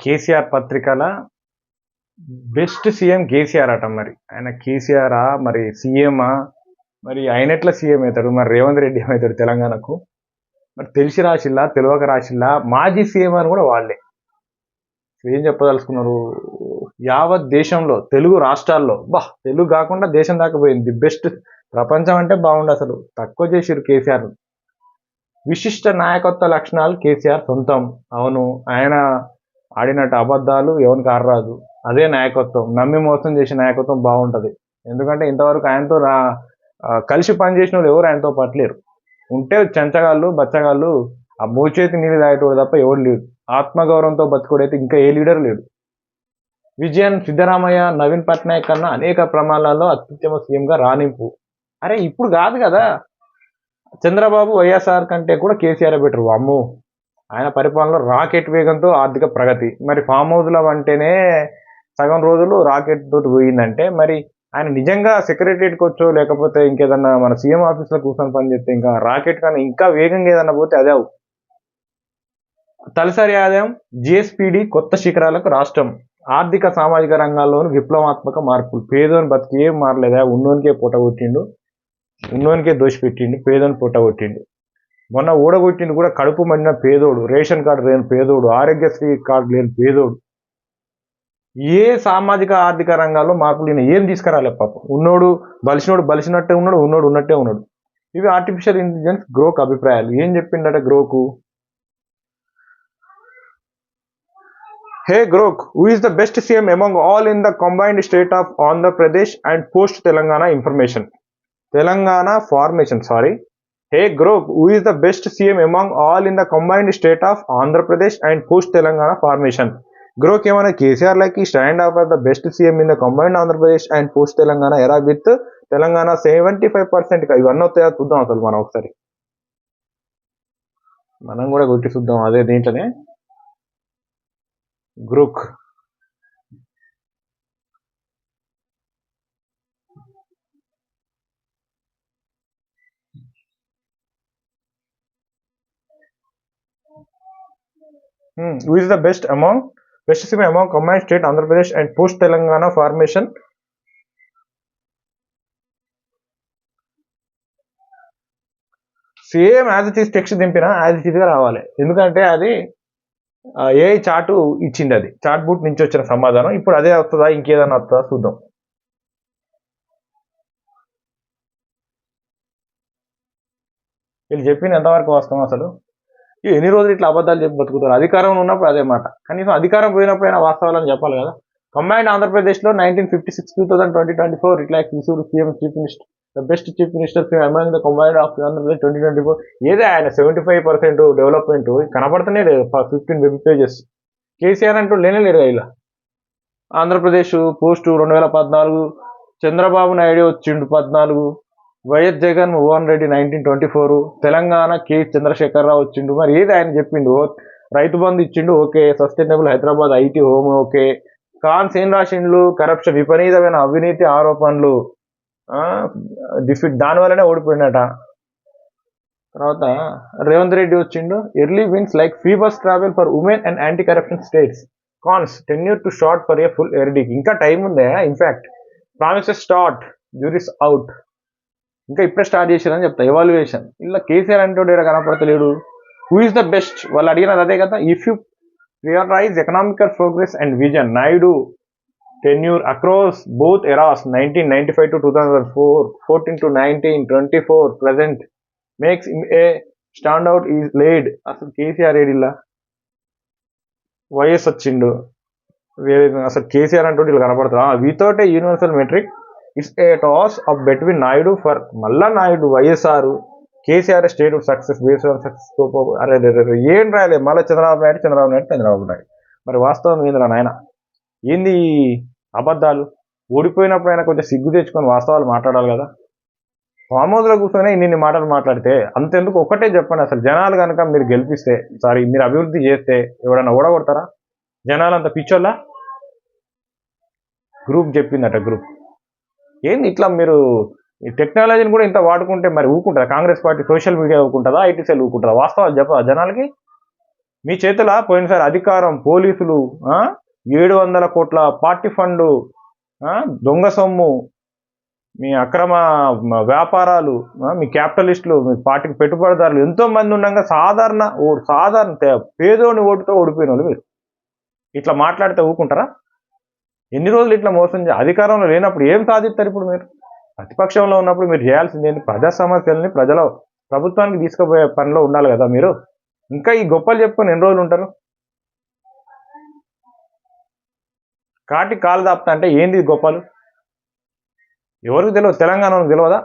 కేసీఆర్ పత్రికల best CM KCR అట. మరి ఆయన కేసీఆరా మరి సీఎమా? మరి ఆయన ఎట్లా సీఎం అవుతాడు? మరి రేవంత్ రెడ్డి ఏమవుతాడు తెలంగాణకు? మరి తెలిసి రాసిల్లా తెలియక రాసిల్లా? మాజీ సీఎం అని కూడా వాళ్ళే. ఏం చెప్పదలుచుకున్నారు? యావత్ దేశంలో తెలుగు రాష్ట్రాల్లో తెలుగు కాకుండా దేశం దాకా పోయింది. ది బెస్ట్ ప్రపంచం అంటే బాగుండు. అసలు తక్కువ చేసిరు కేసీఆర్. విశిష్ట నాయకత్వ లక్షణాలు కేసీఆర్ సొంతం. అవును, ఆయన ఆడినట్టు అబద్ధాలు ఎవరికి ఆడరాదు. అదే నాయకత్వం. నమ్మి మోసం చేసే నాయకత్వం బాగుంటుంది. ఎందుకంటే ఇంతవరకు ఆయనతో కలిసి పనిచేసిన వాళ్ళు ఎవరు ఆయనతో పట్టలేరు. ఉంటే చెంచగాళ్ళు బచ్చగాళ్ళు ఆ మోచేతి నీళ్ళు తాగేటోడు తప్ప ఎవరు లేడు. ఆత్మగౌరవంతో బతుకోడైతే ఇంకా ఏ లీడర్ లేడు. విజయన్ సిద్ధరామయ్య నవీన్ పట్నాయక్ కన్నా అనేక ప్రమాణాల్లో అత్యుత్తమ సీఎంగా రాణింపు. అరే ఇప్పుడు కాదు కదా, చంద్రబాబు వైఎస్ఆర్ కంటే కూడా కేసీఆర్ బెటర్. అమ్ము, ఆయన పరిపాలనలో రాకెట్ వేగంతో ఆర్థిక ప్రగతి. మరి ఫామ్ హౌస్లో అంటేనే సగం రోజులు రాకెట్ తోటి పోయిందంటే మరి ఆయన నిజంగా సెక్రటరియట్కి వచ్చో లేకపోతే ఇంకేదన్నా మన సీఎం ఆఫీస్లో కూర్చొని పని చేస్తే ఇంకా రాకెట్ కన్నా ఇంకా వేగంగా ఏదన్నా పోతే అదే. తలసరి ఆదాయం జిఎస్పిడి కొత్త శిఖరాలకు రాష్ట్రం. ఆర్థిక సామాజిక రంగాల్లోనూ విప్లవాత్మక మార్పులు. పేదోని బతికి ఏం మారలేదా? ఉన్నోనికే పూట కొట్టిండు, ఉన్నోనికే దోషి పెట్టిండు, పేదోని పూట కొట్టిండు. మొన్న ఊడగొట్టిండు కూడా కడుపు మండిన పేదోడు, రేషన్ కార్డు లేని పేదోడు, ఆరోగ్యశ్రీ కార్డు లేని పేదోడు. ఏ సామాజిక ఆర్థిక రంగాల్లో మార్పులు ఈయన ఏం తీసుకురాలే పాపం. ఉన్నోడు బలిసినోడు బలిసినట్టే ఉన్నాడు, ఉన్నోడు ఉన్నట్టే ఉన్నాడు. ఇవి ఆర్టిఫిషియల్ ఇంటెలిజెన్స్ గ్రోక్ అభిప్రాయాలు. ఏం చెప్పిండట గ్రోకు? Hey Grok, who is the best CM among all in the combined state of Andhra Pradesh and post Telangana information? Telangana formation, sorry. Hey Grok, who is the best CM among all in the combined state of Andhra Pradesh and post Telangana formation? Grok ఏమన్నా KCR like stand up as the best CM in the combined Andhra Pradesh and post Telangana era with Telangana 75%. ఇవన్నీ వస్తాయా చూద్దాం అసలు మనం ఒకసారి. మనం కూడా కొట్టి చూద్దాం అదే దీంట్లోనే. Grok. Who is the best CM among combined state Andhra Pradesh and post Telangana formation? Same as it is text దింపినా యాజ్ ఇట్ ఈస్గా రావాలి. ఎందుకంటే అది ఏ చాటు ఇచ్చింది, అది చాట్ బుట్ నుంచి వచ్చిన సమాధానం. ఇప్పుడు అదే వస్తుందా ఇంకేదన్నా వస్తుందా చూద్దాం. వీళ్ళు చెప్పింది ఎంతవరకు వాస్తవం? అసలు ఎన్ని రోజులు ఇట్లా అబద్ధాలు చెప్పి బతుకుతారు? అధికారంలో ఉన్నప్పుడు అదే మాట, కనీసం అధికారం పోయినప్పుడైనా వాస్తవాలని చెప్పాలి కదా. కంబైన్డ్ ఆంధ్రప్రదేశ్లో 1956 2024 ఇట్లా CM chief minister the best chief minister among the combined of Andhra Pradesh 2024. ఏదే ఆయన 75% డెవలప్మెంట్ కనపడుతూనే లేదు. 15 వెబ్ పేజెస్. కేసీఆర్ అంటూ లేనే లేరు ఇలా. ఆంధ్రప్రదేశ్ పోస్టు 2014, చంద్రబాబు నాయుడు వచ్చిండు 14, వైఎస్ జగన్ మోహన్ రెడ్డి 1924, తెలంగాణ కె చంద్రశేఖరరావు వచ్చిండు. మరి ఏది ఆయన చెప్పిండు? రైతు బంధు ఇచ్చిండు, okay. Sustainable Hyderabad IT home, okay. Cons ఏం రాసిండ్లు? కరప్షన్, విపరీతమైన అవినీతి ఆరోపణలు, డిఫిట్, దానివల్లనే ఓడిపోయినట. తర్వాత రేవంత్ రెడ్డి వచ్చిండు, early wins like free bus travel for women and anti corruption states. Cons tenure too short for a full verdict. ఇంకా టైం ఉందే. In fact promises start, jury's out. ఇంకా ఇప్పుడే స్టార్ట్ చేశారని చెప్తా. ఎవాల్యుయేషన్ ఇలా కేసీఆర్ అంటే కనపడతలేడు. Who is the best? వాళ్ళు అడిగినది అదే కదా. If you prioritize economical progress and vision, Naidu tenure across both eras 1995 to 2004, 14 to 19, 24, present makes him a standout is laid. అసలు కేసీఆర్ ఏడిల్లా? వైఎస్ వచ్చిండు, వేరే అసలు కేసీఆర్ అంటూ వీళ్ళు కనపడతారు. Without a universal metric it's a toss of between Naidu for మళ్ళా Naidu YSR, KCR state of success based on success. అరే ఏం రాయలేదు మళ్ళీ చంద్రబాబు నాయుడు. మరి వాస్తవం ఏందిరా నాయన? ఏంది అబద్ధాలు? ఓడిపోయినప్పుడు అయినా కొంచెం సిగ్గు తెచ్చుకొని వాస్తవాలు మాట్లాడాలి కదా. ఫామ్ హౌస్లో కూర్చొని ఇన్ని మాటలు మాట్లాడితే అంతెందుకు? ఒక్కటే చెప్పండి, అసలు జనాలు కనుక మీరు గెలిపిస్తే, మీరు అభివృద్ధి చేస్తే ఎవడన్నా ఓడగొడతారా? జనాలు అంత పిచ్చోళ్ళ? గ్రూప్ చెప్పిందట. గ్రూప్ ఏంది ఇట్లా? మీరు ఈ టెక్నాలజీని కూడా ఇంత వాడుకుంటే మరి ఊకుంటారా? కాంగ్రెస్ పార్టీ సోషల్ మీడియా ఊకుంటుందా? ఐటీ సెల్ ఊకుంటుందా? వాస్తవాలు చెప్పా జనాలకి. మీ చేతుల పోయినసారి అధికారం, పోలీసులు, 700 కోట్ల పార్టీ ఫండు, దొంగ సొమ్ము, మీ అక్రమ వ్యాపారాలు, మీ క్యాపిటలిస్టులు, మీ పార్టీకి పెట్టుబడిదారులు ఎంతో మంది ఉండగా సాధారణ పేదోని ఓటుతో ఓడిపోయిన వాళ్ళు మీరు ఇట్లా మాట్లాడితే ఊరుకుంటారా? ఎన్ని రోజులు ఇట్లా మోసం అధికారంలో లేనప్పుడు ఏం సాధిస్తారు? ఇప్పుడు మీరు ప్రతిపక్షంలో ఉన్నప్పుడు మీరు చేయాల్సింది ఏంటి? ప్రజా సమస్యల్ని ప్రభుత్వానికి తీసుకుపోయే పనిలో ఉండాలి కదా మీరు. ఇంకా ఈ గొప్పలు చెప్పుకొని ఎన్ని రోజులు ఉంటారు? కాటి కాలు దాపుతా అంటే ఏంది గొప్పలు? ఎవరికి తెలియదు? తెలంగాణకు తెలియదా?